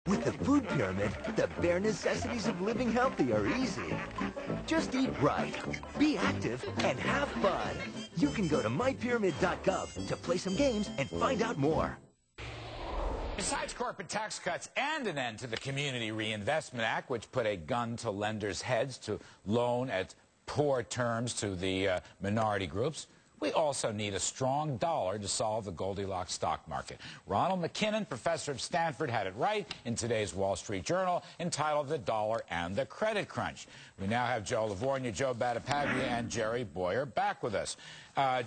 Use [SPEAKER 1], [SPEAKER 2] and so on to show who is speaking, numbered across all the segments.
[SPEAKER 1] With the food pyramid, the bare necessities of living healthy are easy. Just eat right, be active, and have fun. You can go to mypyramid.gov to play some games and find out more.
[SPEAKER 2] Besides corporate tax cuts and an end to the Community Reinvestment Act, which put a gun to lenders' heads to loan at poor terms to the minority groups, we also need a strong dollar to solve the Goldilocks stock market. Ronald McKinnon, professor of Stanford, had it right in today's Wall Street Journal, entitled The Dollar and the Credit Crunch. We now have Joe Lavorgna, Joe Battipaglia, and Jerry Bowyer back with us.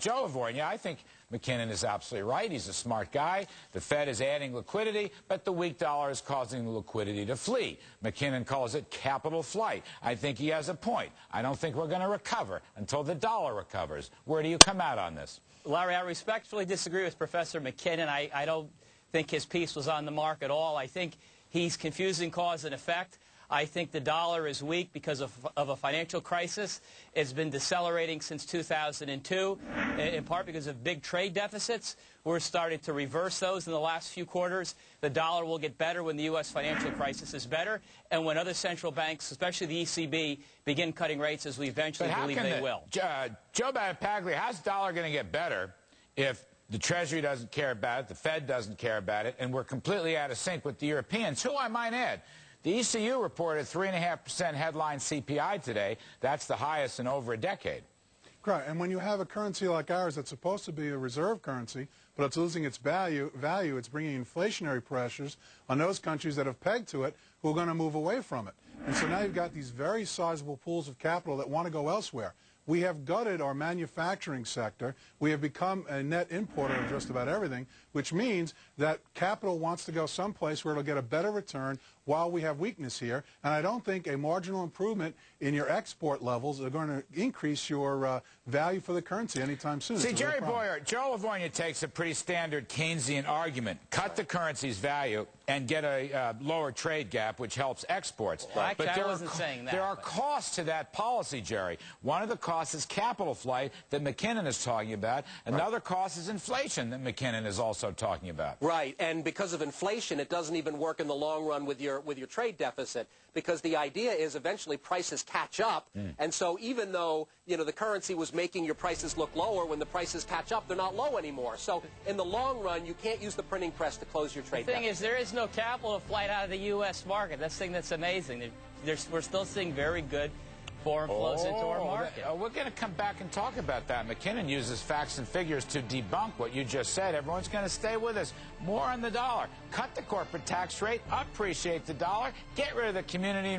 [SPEAKER 2] Joe Lavorgna, I think McKinnon is absolutely right. He's a smart guy. The Fed is adding liquidity, but the weak dollar is causing the liquidity to flee. McKinnon calls it capital flight. I think he has a point. I don't think we're going to recover until the dollar recovers. Where do you come out on this?
[SPEAKER 3] Larry, I respectfully disagree with Professor McKinnon. I don't think his piece was on the mark at all. I think he's confusing cause and effect. I think the dollar is weak because of a financial crisis. It's been decelerating since 2002, in part because of big trade deficits. We're starting to reverse those in the last few quarters. The dollar will get better when the U.S. financial crisis is better, and when other central banks, especially the ECB, begin cutting rates, as we eventually believe they will.
[SPEAKER 2] Joe Battipaglia, how's the dollar going to get better if the Treasury doesn't care about it, the Fed doesn't care about it, and we're completely out of sync with the Europeans, who, I might add, the ECU reported 3.5% headline CPI today. That's the highest in over a decade.
[SPEAKER 4] Correct. And when you have a currency like ours that's supposed to be a reserve currency, but it's losing its value, it's bringing inflationary pressures on those countries that have pegged to it who are going to move away from it. And so now you've got these very sizable pools of capital that want to go elsewhere. We have gutted our manufacturing sector. We have become a net importer of just about everything, which means that capital wants to go someplace where it'll get a better return while we have weakness here. And I don't think a marginal improvement in your export levels are going to increase your value for the currency anytime soon.
[SPEAKER 2] See, Jerry Bowyer, Joe Lavorgna takes a pretty standard Keynesian argument. Cut the currency's value and get a lower trade gap, which helps exports.
[SPEAKER 3] Well, actually, I wasn't saying that.
[SPEAKER 2] There are costs to that policy, Jerry. One of the costs is capital flight that McKinnon is talking about. Another cost is inflation that McKinnon is also talking about.
[SPEAKER 5] Right, and because of inflation, it doesn't even work in the long run with your trade deficit, because the idea is eventually prices catch up, and so even though the currency was making your prices look lower, when the prices catch up, they're not low anymore. So in the long run, you can't use the printing press to close your trade deficit.
[SPEAKER 3] The thing is, there is no capital flight out of the U.S. market. That's the thing that's amazing. We're still seeing very good foreign flows into our market.
[SPEAKER 2] We're going to come back and talk about that. McKinnon uses facts and figures to debunk what you just said. Everyone's going to stay with us. More on the dollar. Cut the corporate tax rate, appreciate the dollar, get rid of the community